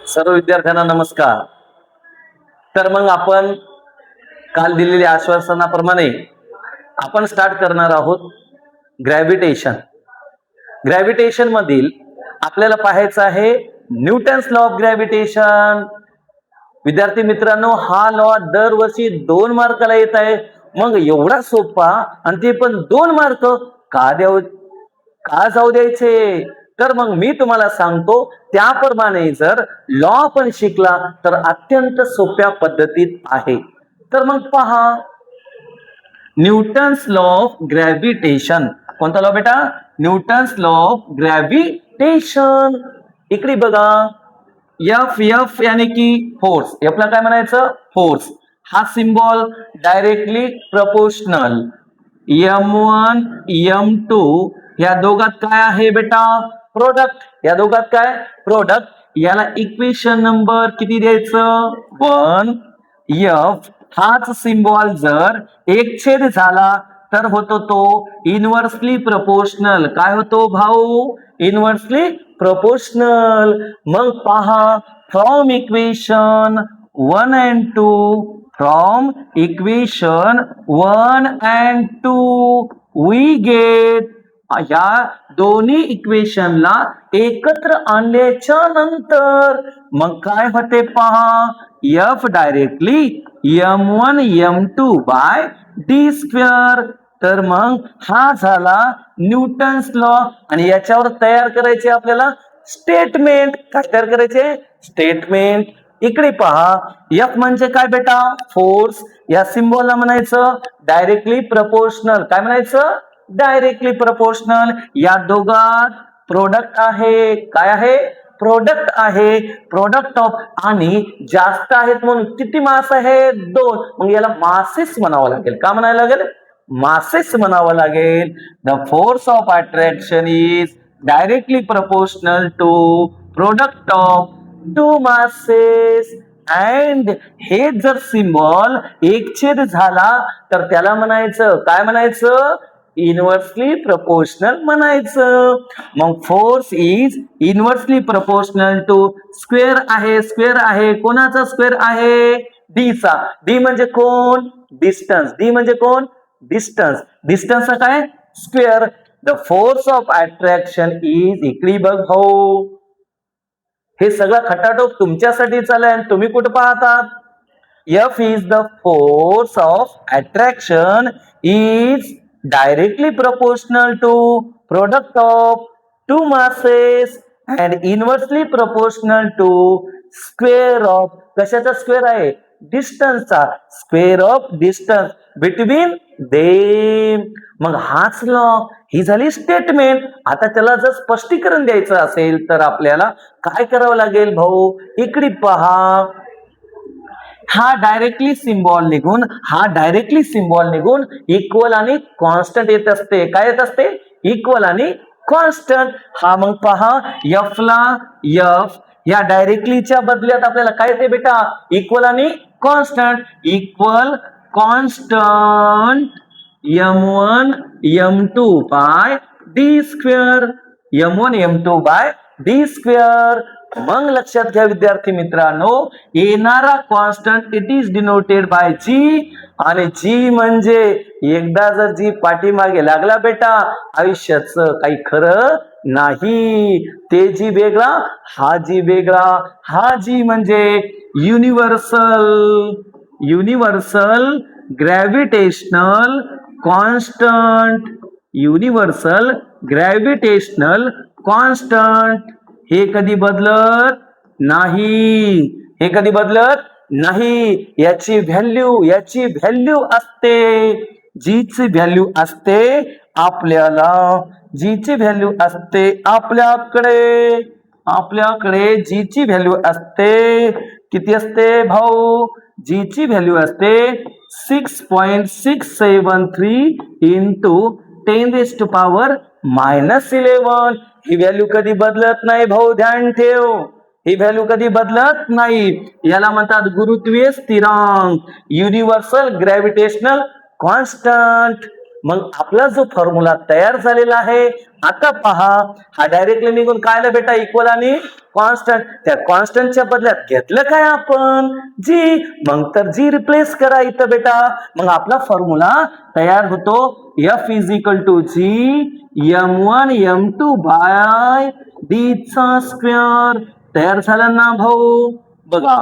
सर्व विद्यार्थ्यांना नमस्कार. तर मग आपण काल दिलेल्या आश्वासनाप्रमाणे आपण स्टार्ट करणार आहोत ग्रॅव्हिटेशन. ग्रॅव्हिटेशन मधील आपल्याला पाहायचं आहे न्यूटन्स लॉ ऑफ ग्रॅव्हिटेशन. विद्यार्थी मित्रांनो, हा लॉ दरवर्षी 2 मार्काला येत आहे. मग एवढा सोपा आणि ते पण 2 मार्क का जाऊ द्यायचे? तर मग मी तुम्हाला सांगतो, त्याप्रमाणे जर लॉ आपण शिकला तर अत्यंत सोप्या पद्धतीत आहे. तर मग पहा, न्यूटन्स लॉ ऑफ ग्रॅव्हिटेशन. कोणता लॉ बेटा? Newton's law of gravitation. इकडे बघा, एफ यानी की फोर्स. एफला काय म्हणायचं? फोर्स. हा symbol directly proportional. M1 M2 या दोघात काय आहे बेटा? प्रोडक्ट. या दोघात काय? प्रोडक्ट. याला इक्वेशन नंबर किती द्यायचं? 1. F हाच सिम्बॉल जर एकछेद झाला तर होतो तो इनव्हर्सली प्रपोर्शनल. काय होतो भाऊ? Inversely proportional. मग पहा, from equation 1 and 2, from equation 1 and 2 we get, या दोन्ही इक्वेशनला एकत्र आणल्याच्या नंतर मग काय होते पहा, F directly M1 M2 by D square. तर मग हा झाला न्यूटन्स लॉ. आणि याच्यावर तयार करायचे आपल्याला स्टेटमेंट. काय तयार करायचे? स्टेटमेंट. इकडे पहा, F म्हणजे काय बेटा? फोर्स. या सिम्बॉलला म्हणायचं डायरेक्टली प्रपोर्शनल. काय म्हणायचं? Directly proportional. या दोघात प्रोडक्ट आहे. काय आहे? प्रोडक्ट आहे. प्रोडक्ट ऑफ, आणि जास्त आहेत म्हणून किती मास आहे? 2. मग याला मासेस म्हणावं लागेल. का म्हणायला लागेल? मासेस म्हणावं लागेल. The force of attraction is directly proportional to product of 2 masses. And हे जर सिम्बॉल एकछेद झाला तर त्याला म्हणायचं काय? म्हणायचं इनव्हर्सली प्रपोर्शनल म्हणायचं. मग force is inversely proportional to square आहे. स्क्वेअर आहे. कोणाचा स्क्वेअर आहे? डी चा. डी म्हणजे कोण? डिस्टन्स. डी म्हणजे कोण? डिस्टन्स. डिस्टन्सचा काय? Square. The force of attraction is, इकडे बघ भाऊ, हे सगळं खटाटोप तुमच्यासाठी चालू आहे. तुम्ही कुठे पाहतात? F is the force of attraction is directly proportional to product of 2 masses and inversely proportional to square of, कशाचा स्क्वेअर आहे? डिस्टन्सचा. Square of distance between them. मग हाच लॉ. ही झाली स्टेटमेंट. आता त्याला जर स्पष्टीकरण द्यायचं असेल तर आपल्याला काय करावं लागेल भाऊ? इकडे पहा, हा डायरेक्टली सिम्बॉल निघून इक्वल आणि कॉन्स्टंट येत असते. काय येत असते? इक्वल आणि कॉन्स्टंट. हा मग पहा, F ला F या डायरेक्टलीच्या बदल्यात आपल्याला काय येते बेटा? इक्वल आणि constant. Equal constant M1 M2 by D square. M1 M2 by D square. मग लक्षात घ्या विद्यार्थी मित्रांनो, येणारा constant it is denoted by G. आणि जी म्हणजे एकदा जर जी पाठीमागे लागला बेटा, आयुष्याचं काही खरं नाही. ते जी वेगळा, हा जी वेगळा. हा जी म्हणजे universal gravitational constant. Universal gravitational constant. हे कधी बदलत नाही. हे कधी बदलत नाही. याची व्हॅल्यू असते. जीची व्हॅल्यू असते आपल्याला. जीची व्हॅल्यू असते आपल्याकडे जीची व्हॅल्यू असते. किती असते भाऊ? जीची व्हॅल्यू असते 6.673 into 10⁻⁻11. ही व्हॅल्यू कधी बदलत नाही भाऊ, ध्यान ठेव. ही व्हॅल्यू कधी बदलत नाही. याला म्हणतात गुरुत्वीय स्थिरांक, युनिव्हर्सल ग्रॅव्हिटेशनल कॉन्स्टंट. मग आपला जो फॉर्म्युला तयार झालेला आहे, आता पहा हा डायरेक्टली निघून काय आलं बेटा, इक्वल आणि कॉन्स्टंट. त्या कॉन्स्टंटच्या बदल्यात घेतलं काय आपण, जी. मग तर जी रिप्लेस करा इथं बेटा, मग आपला फॉर्म्युला तयार होतो. F is equal to G M1 M2 by D चा स्क्वेअर. तयार झाला ना भाऊ, बघा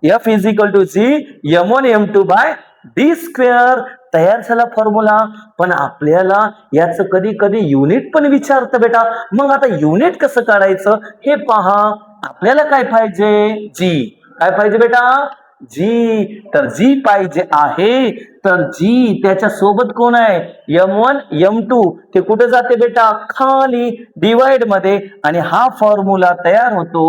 F is equal to G M1 M2 by D square तयार झाला फॉर्म्युला. पण आपल्याला याच कधी कधी युनिट पण विचारतं बेटा. मग आता युनिट कसं काढायचं हे पहा. आपल्याला काय पाहिजे, जी. काय पाहिजे बेटा, जी. तर जी पाहिजे आहे, तर जी त्याच्या सोबत कोण आहे, M1 M2. ते कुठे जाते बेटा, खाली डिवाइड मध्ये. आणि हा फॉर्म्युला तयार होतो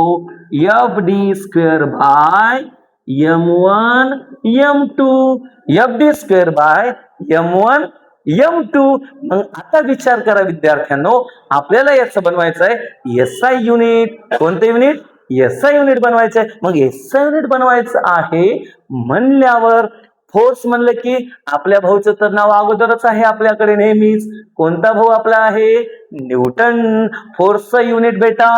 F D square by M1 M2. F D square by M1 M2. मग आता विचार करा विद्यार्थ्यांनो, आपल्याला याचं बनवायचं आहे एसआय युनिट. कोणतं युनिट, एसआय युनिट बनवायचं आहे. मग एसआय युनिट बनवायचं आहे म्हणल्यावर फोर्स म्हणलं की आपल्या भाऊचं तर नाव अगोदरच आहे आपल्याकडे नेहमीच. कोणता भाऊ आपला आहे, न्यूटन. फोर्सचं युनिट बेटा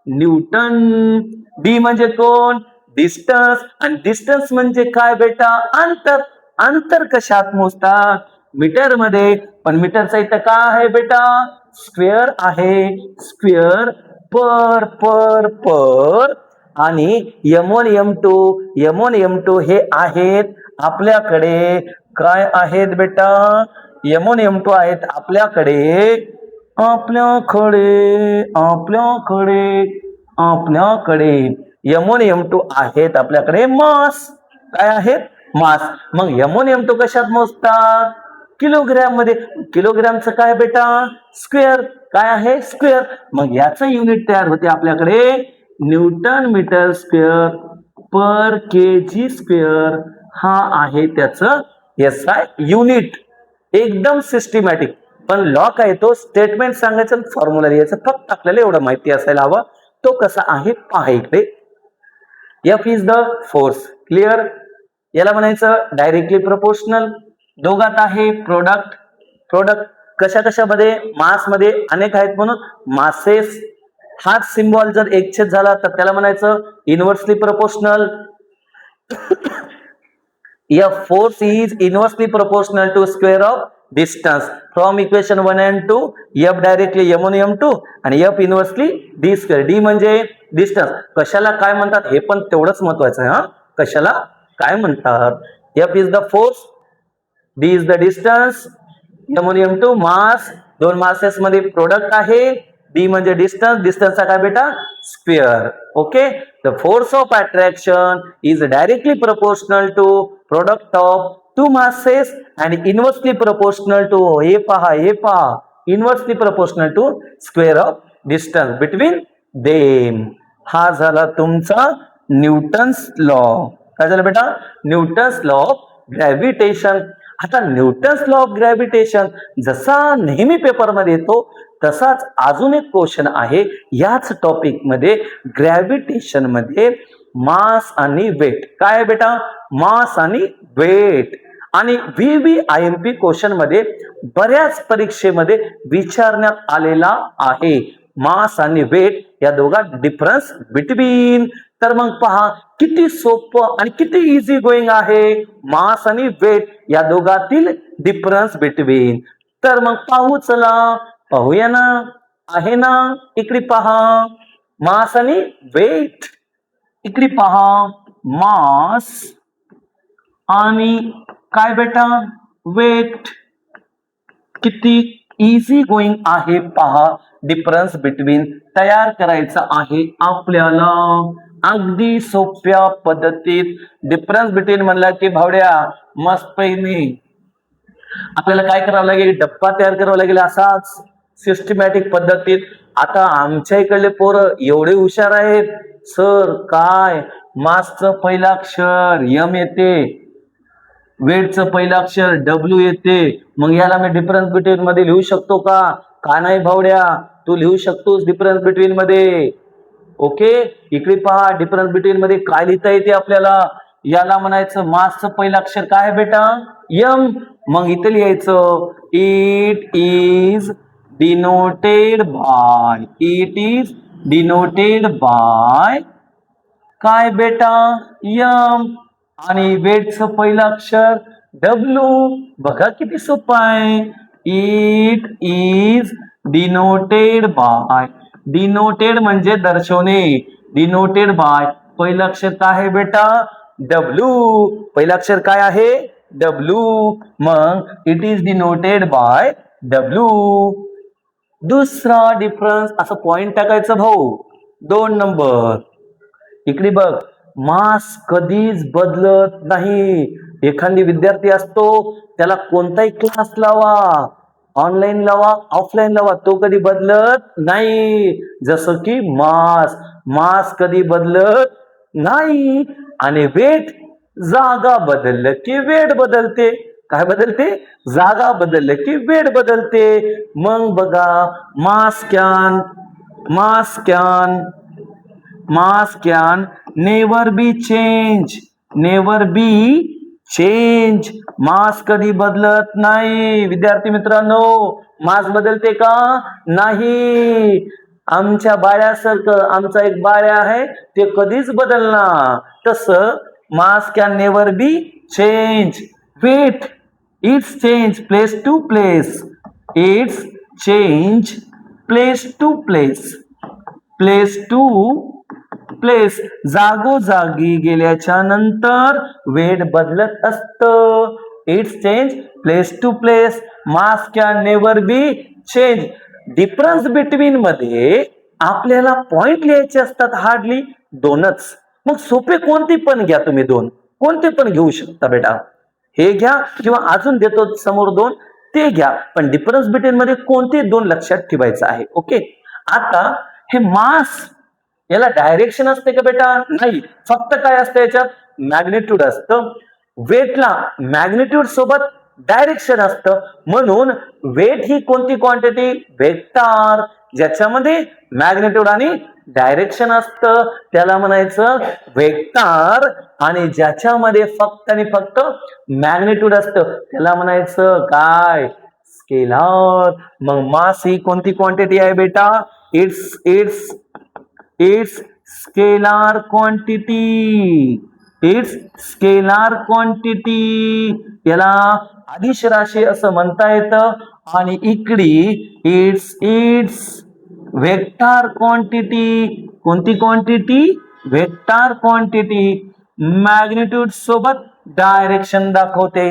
न्यूटन. डी म्हणजे कोण, डिस्टन्स. आणि डिस्टन्स म्हणजे काय बेटा, अंतर. अंतर कशात मोजतात, मीटर मध्ये. पण मीटरचा इथं काय आहे बेटा, स्क्वेअर आहे. स्क्वेअर पर पर पर. आणि M1 M2 हे आहेत आपल्याकडे. काय आहेत बेटा, M1 M2 आहेत आपल्याकडे. M1 M2 आहेत आपल्याकडे मास. काय आहेत, मास. मग M1 M2 कशात मोजतात, किलोग्रॅम मध्ये. किलोग्रॅमचं काय बेटा, स्क्वेअर. काय आहे, स्क्वेअर. मग याचं युनिट तयार होते आपल्याकडे न्यूटन मीटर स्क्वेअर पर केजी स्क्वेअर. हा आहे त्याचं एसआय युनिट. एकदम सिस्टमॅटिक. पण लॉ काय तो स्टेटमेंट सांगायचं, फॉर्म्युला लिहायचं. फक्त आपल्याला एवढं माहिती असायला हवं. तो कसा आहे पहा इकडे. F is the force. Clear. याला म्हणायचं डायरेक्टली प्रोपोर्शनल. दोघात आहे प्रोडक्ट. प्रोडक्ट कशा कशामध्ये, मास मध्ये अनेक आहेत म्हणून मासेस. हाच सिम्बॉल जर एकछेद झाला तर त्याला म्हणायचं inversely proportional. F force is inversely proportional to square of distance. From equation 1 and 2, F directly M1 M2 आणि F inversely D square. D म्हणजे डिस्टन्स. कशाला काय म्हणतात हे पण तेवढंच महत्वाचं आहे. कशाला काय म्हणतात, F is the force, D is the distance, M1 M2 मास. दोन मासेस मध्ये प्रोडक्ट आहे. D म्हणजे डिस्टन्स. डिस्टन्सचा काय बेटा, square. Okay. The force of attraction is directly proportional to product of two masses and inversely proportional to, हे पहा inversely proportional to square of distance between them. हा झाला तुमचा न्यूटन्स लॉ. काय झालं बेटा, न्यूटन्स लॉ ऑफ ग्रॅव्हिटेशन. आता Newton's law of gravitation जसा नेहमी पेपर मध्ये येतो तसाच अजून एक क्वेश्चन आहे याच टॉपिक मध्ये. ग्रॅव्हिटेशन मध्ये मास आणि वेट. काय बेटा, मास आणि वेट. आणि VVIMP क्वेश्चन मध्ये बऱ्याच परीक्षेमध्ये विचारण्यात आलेला आहे मास आणि वेट या दोघात डिफरन्स बिटवीन. तर मग पहा किती सोपं आणि किती इझी गोइंग आहे मास आणि वेट या दोघातील डिफरन्स बिटवीन. तर मग पाहू, चला पाहूया ना. आहे ना, इकडे पहा मास आणि वेट. इकडे पहा मास आणि काय बेटा, वेट. किती इझी गोइंग आहे पहा. डिफरन्स बिटवीन तयार करायचा आहे आपल्याला अगदी सोप्या पद्धतीत. डिफरन्स बिटवीन म्हणला की भावड्या मस्त पैने आपल्याला काय करावं लागेल, डब्बा तयार करावा लागेल असाच सिस्टमॅटिक पद्धतीत. आता आमच्या इकडले पोरं एवढे हुशार आहेत सर. काय, मासचं पहिलं अक्षर M येते, वेटचं पहिलं अक्षर W येते. मग याला मी डिफरन्स बिटवीन मध्ये लिहू शकतो का, का नाही भावड्या, तू लिहू शकतोस डिफरन्स बिटवीन मध्ये. ओके. इकडे पहा डिफरन्स बिटवीन मध्ये काय लिहिता येते आपल्याला. याला म्हणायचं मासचं पहिलं अक्षर काय आहे बेटा, यम. मग इथे लिहायचं it is denoted bye. It is denoted bye काय बेटा यम. आणि वेटचं पहिलं अक्षर डब्ल्यू. बघा किती सोपं आहे. It is denoted bye. Denoted म्हणजे दर्शवणे. डिनोटेड बाय पहिलं अक्षर काय आहे बेटा डब्ल्यू. पहिलं अक्षर काय आहे डब्ल्यू. मग it is denoted by W. दुसरा डिफरन्स असं पॉइंट टाकायचं भाऊ. 2 नंबर इकडे बघ. मास कधीच बदलत नाही. एखादी विद्यार्थी असतो त्याला कोणताही क्लास लावा, ऑनलाईन लावा, ऑफलाईन लावा, तो कधी बदलत नाही. जसं की मास. मास कधी बदलत नाही. आणि वेट जागा बदललं की वेट बदलते. काय बदलते जागा बदललं की वेट बदलते. मग बघा mass can mass can never be change. never be change. Mass कधी बदलत नाही. विद्यार्थी मित्रांनो मास बदलते का नाही. आमच्या बाळ्यासारखं आमचा एक बाळ्या आहे ते कधीच बदलणार. तसं mass can never be change. Weight it's change place to place. It's change place to place. Place to place जागोजागी गेल्याच्या नंतर वेट बदलत असतं. It's change place to place. Mass can never be change. Difference between मध्ये आपल्याला point लिहायचे असतात hardly 2च. मग सोपे कोणते पण घ्या तुम्ही. 2 कोणते पण घेऊ शकता बेटा. हे घ्या किंवा अजून देतो समोर 2 ते घ्या. पण डिफरन्स बिटवीन मध्ये कोणते 2 लक्षात ठेवायचं आहे. ओके. आता हे मास याला डायरेक्शन असते का बेटा नाही. फक्त काय असतं याच्यात मॅग्निट्यूड असतं. वेटला मॅग्निट्यूड सोबत डायरेक्शन असतं. म्हणून वेट ही कोणती क्वांटिटी वेक्टर ज्याच्यामध्ये मॅग्निट्यूड आणि डायरेक्शन असतं त्याला म्हणायचं वेक्टर. आणि ज्याच्यामध्ये फक्त आणि फक्त मॅग्निट्यूड असतं त्याला म्हणायचं काय स्केलर. मग मास ही कोणती क्वांटिटी आहे बेटा it's scalar quantity. It's scalar quantity. याला अदिश राशी असं म्हणता येतं. आणि इकडे इट्स वेक्टर क्वांटिटी. कोणती क्वांटिटी वेक्टर क्वांटिटी. मॅग्निट्यूड सोबत डायरेक्शन दाखवते.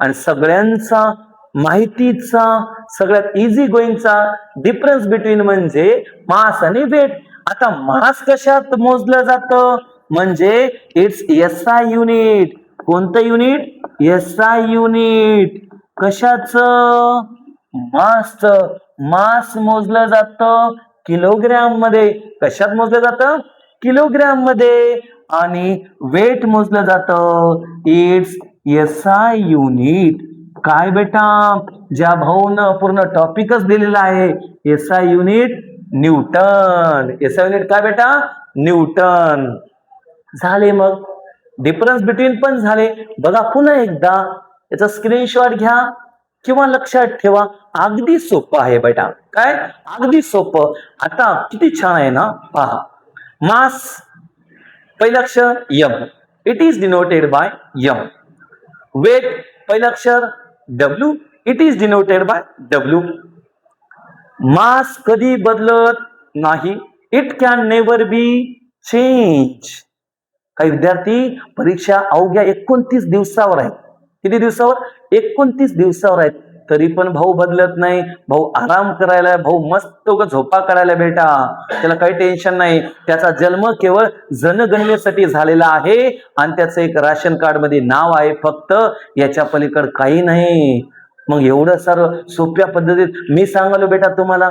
आणि सगळ्यांचा माहितीचा सगळ्यात इझी गोईंगचा डिफरन्स बिटवीन म्हणजे मास आणि वेट. आता मास कशात मोजलं जातं म्हणजे इट्स एसआय युनिट. कोणतं युनिट एसआय युनिट. कशाच मास. मास मोजलं जातं किलोग्रॅम मध्ये. कशात मोजलं जातं किलोग्रॅम मध्ये. आणि वेट मोजलं जातं इट्स एसआय युनिट. काय बेटा ज्या भाऊनं पूर्ण टॉपिकच दिलेला आहे SI unit newton. SI unit काय बेटा न्यूटन. झाले. मग डिफरन्स बिटवीन पण झाले. बघा पुन्हा एकदा याचा स्क्रीनशॉट घ्या किंवा लक्षात ठेवा. अगदी सोपं आहे बेटा. काय अगदी सोपं. आता किती छान आहे ना पहा. मास पहिलं अक्षर M. It is denoted by M. Weight पहिलं अक्षर W. It is denoted by W. Mass कधी बदलत नाही. It can never be change. काही विद्यार्थी परीक्षा अवघ्या 29 दिवसावर आहेत. किती दिवसावर 29 दिवसावर आहेत. तरी पण भाऊ बदलत नाही. भाऊ आराम करायला, भाऊ मस्त झोपा करायला बेटा. त्याला काही टेन्शन नाही. त्याचा जन्म केवळ जनगणनेसाठी झालेला आहे आणि त्याचं एक राशन कार्ड मध्ये नाव आहे फक्त. याच्या पलीकडे काही नाही. मग एवढं सारं सोप्या पद्धतीत मी सांगलो बेटा तुम्हाला.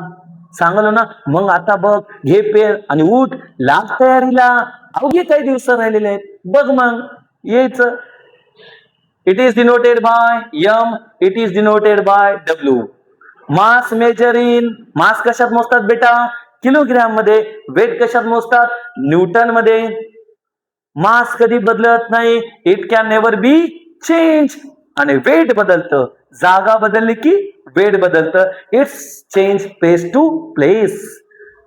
सांगलो ना. मग आता बघ घे पेन आणि उठ लाग तयारीला. अवघे काही दिवस राहिलेले आहेत. बघ मग यायचं. It is denoted by M. It is denoted by W. Mass measure in. Mass कशात मोजतात बेटा किलोग्रॅम मध्ये. वेट कशात मोजतात न्यूटन मध्ये. मास कधी बदलत नाही. It can never be change. आणि वेट बदलतं. जागा बदलली की वेट बदलतं. It's change place to place.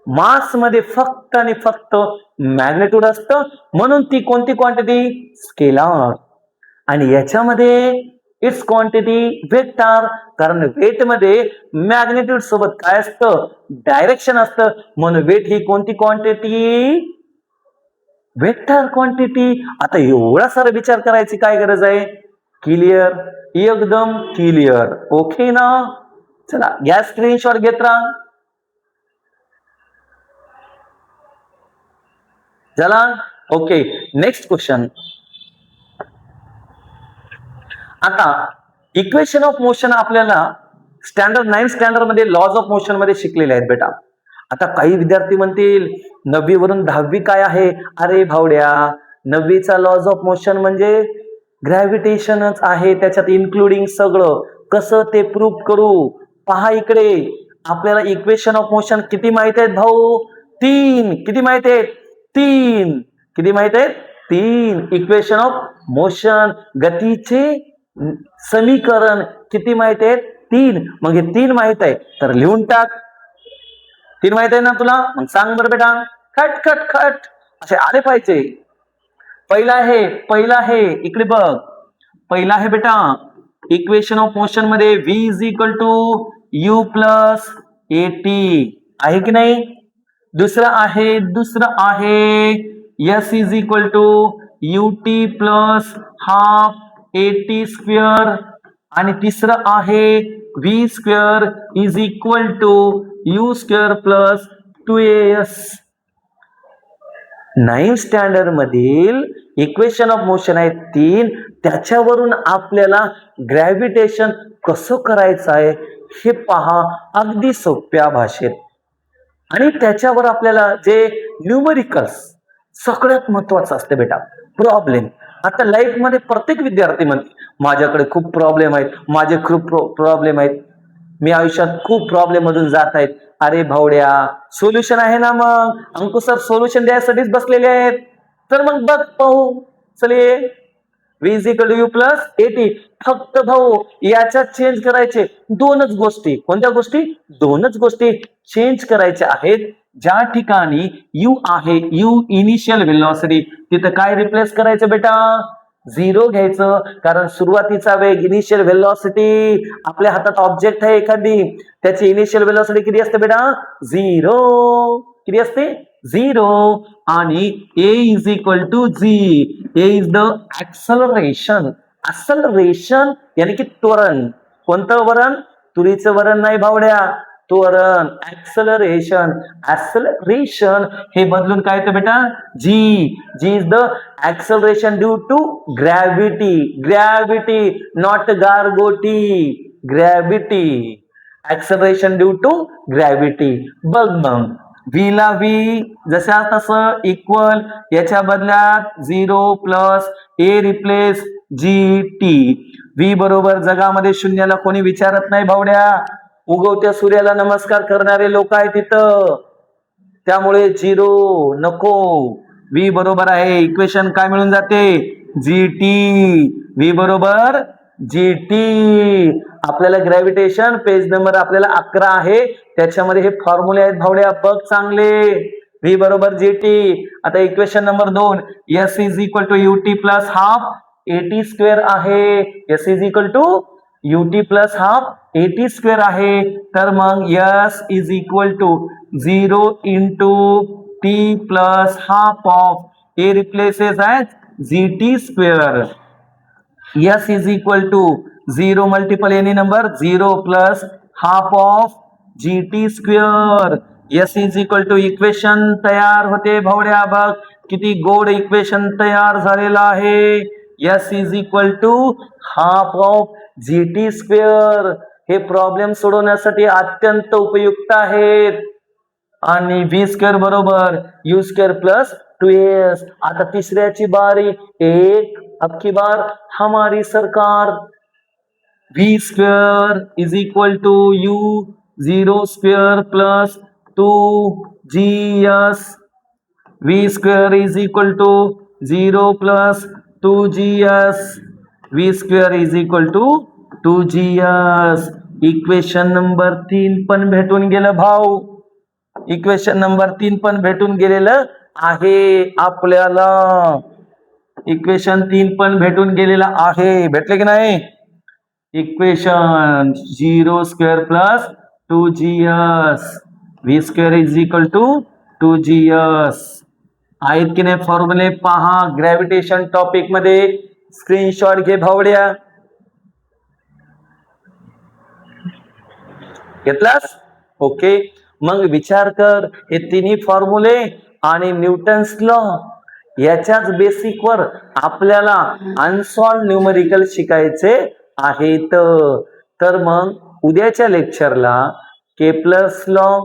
Mass मध्ये फक्त आणि फक्त मॅग्नेट्यूड असतं, म्हणून ती कोणती क्वांटिटी? स्केलार. आणि याच्यामध्ये इट्स क्वांटिटी वेक्टर, कारण वेट मध्ये मॅग्नेट्यूड सोबत काय असतं? डायरेक्शन असतं, म्हणून वेट ही कोणती क्वांटिटी? Vector quantity. आता एवढा सारा विचार करायची काय गरज आहे? क्लिअर? एकदम क्लिअर. ओके ना? चला घ्या स्क्रीनशॉट घेत राहा. चला ओके, नेक्स्ट क्वेश्चन. आता इक्वेशन ऑफ मोशन आपल्याला स्टँडर्ड 9 स्टँडर्ड मध्ये लॉज ऑफ मोशन मध्ये शिकलेले आहेत बेटा. आता काही विद्यार्थी म्हणतील 9वी वरून 10वी काय आहे? अरे भावड्या, 9वीचा लॉज ऑफ मोशन म्हणजे ग्रॅव्हिटेशनच आहे, त्याच्यात इन्क्लुडिंग सगळं. कसं ते प्रूव्ह करू? पहा इकडे, आपल्याला इक्वेशन ऑफ मोशन किती माहित आहेत भाऊ? 3. किती माहित आहेत? 3. किती माहित आहेत? 3 इक्वेशन ऑफ मोशन, गतीचे समीकरण किती माहित आहेत? 3. मग हे 3 माहित आहे तर लिहून टाक. 3 माहित आहे ना तुला? मग सांग बरं बेटा. खट खट खट असे आले पाहिजे. पहिला आहे इकडे बघ. पहिला आहे बेटा इक्वेशन ऑफ मोशन मध्ये v is equal to u plus at आहे की नाही? दुसरं आहे s is equal to ut plus half at square. आणि तिसरं आहे v square is equal to u square plus 2as. 9 standard मधील इक्वेशन ऑफ मोशन आहे 3. त्याच्यावरून आपल्याला ग्रॅव्हिटेशन कसं करायचं आहे हे पहा अगदी सोप्या भाषेत. आणि त्याच्यावर आपल्याला जे न्यूमरिकल्स सगळ्यात महत्वाचं असते बेटा, प्रॉब्लेम. आता लाईफ मध्ये प्रत्येक विद्यार्थी म्हणते माझ्याकडे खूप प्रॉब्लेम आहेत, माझे खूप प्रॉब्लेम आहेत, मी आयुष्यात खूप प्रॉब्लेम मधून जात आहेत. अरे भावड्या, सोल्युशन आहे ना. मग अंकुश सर सोल्युशन द्यायसाठीच बसलेले आहेत. तर मग बघ पाहू. चले v is equal to U plus 80. फक्त भाऊ याच्यात चेंज करायचे दोनच गोष्टी. कोणत्या गोष्टी? दोनच गोष्टी चेंज करायच्या आहेत. ज्या ठिकाणी u आहे, u इनिशियल व्हेलॉसिटी, तिथं काय रिप्लेस करायचं बेटा? 0 घ्यायचं. कारण सुरुवातीचा वेग इनिशियल व्हेलॉसिटी, आपल्या हातात ऑब्जेक्ट आहे एखादी, त्याची इनिशियल व्हेलॉसिटी किती असते बेटा? 0. किती असते? 0. आणि a is equal to g. a is the acceleration. Acceleration यानी की त्वरण. कोणतं वरण? तुरीचं वरण नाही भावड्या, त्वरण. ऍक्सलरेशन हे बदलून काय येतं बेटा? g. Is the acceleration due to gravity not गारगोटी. Gravity, acceleration due to gravity. बघ मग v ला v जशा तसं इक्वल, याच्या बदल्यात 0 plus a replace gt. v बरोबर जगामध्ये शून्याला कोणी विचारत नाही भावड्या. उगवत्या सूर्याला नमस्कार करणारे लोक आहेत तिथं, त्यामुळे 0 नको. v बरोबर आहे, इक्वेशन काय मिळून जाते? gt. v बरोबर gt. आपल्याला ग्रॅव्हिटेशन पेज नंबर आपल्याला 11 आहे, त्याच्यामध्ये हे फॉर्म्युले आहेत भावड्या, बघ चांगले. v बरोबर gt. आता equation number 2, s is equal to ut plus half at square आहे. s is equal to ut plus half at square आहे. तर मग s is equal to 0 into t plus half of a replaces as gt square. s is equal to 0 multiple any number 0 plus half of gt square. s is equal to equation तयार होते भावड्या. बघ किती गोड equation तयार झालेला आहे. s is equal to half of gt square. हे प्रॉब्लेम सोडवण्यासाठी अत्यंत उपयुक्त आहेत. आणि v स्क्वेअर बरोबर u स्क्वेअर प्लस 2as. आता तिसऱ्याची बारी. एक अब की बार हमारी सरकार. v square is equal to u 0 square plus 2gs. v square is equal to 0 plus 2gs. V square is equal to 2g's. Equation number 3 पण भेटून गेलं भाऊ. इक्वेशन नंबर 3 पण भेटून गेलेलं आहे आपल्याला. इक्वेशन 3 पण भेटून गेलेलं आहे. भेटले की नाही? Equation 0 square plus 2g's. V square is equal to 2g's. आहेत की नाही फॉर्म्युले? पहा ग्रॅव्हिटेशन टॉपिक मध्ये. स्क्रीनशॉट घे भावड्या. घेतलास? ओके. मग विचार कर, हे तिन्ही फॉर्म्युले आणि न्यूटन्स लॉ याच्याच बेसिकवर आपल्याला अनसॉल्व न्यूमरिकल शिकायचे आहेत. तर मग उद्याच्या लेक्चरला केप्लर्स लॉ,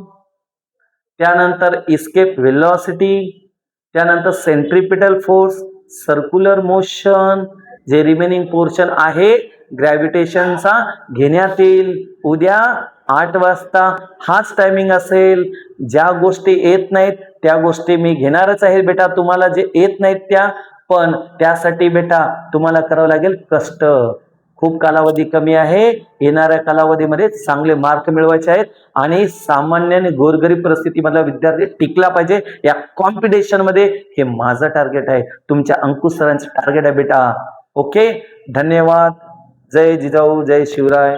त्यानंतर इस्केप व्हेलॉसिटी, त्यानंतर सेंट्रिपिटल फोर्स, सर्क्युलर मोशन, जे रिमेनिंग पोर्शन आहे ग्रॅव्हिटेशनचा घेण्यात येईल. उद्या 8 वाजता हाच टायमिंग असेल. ज्या गोष्टी येत नाहीत त्या गोष्टी मी घेणारच आहे बेटा, तुम्हाला जे येत नाहीत त्या. पण त्यासाठी बेटा तुम्हाला करावं लागेल कष्ट. खूप कालावधी कमी आहे. येणाऱ्या कालावधीमध्ये चांगले मार्क मिळवायचे आहेत आणि सामान्य आणि गोरगरीब परिस्थितीमधला विद्यार्थी टिकला पाहिजे या कॉम्पिटिशन मध्ये. हे माझं टार्गेट आहे, तुमच्या अंकुश सरांचं टार्गेट आहे बेटा. ओके, धन्यवाद. जय जिजाऊ, जय शिवराय.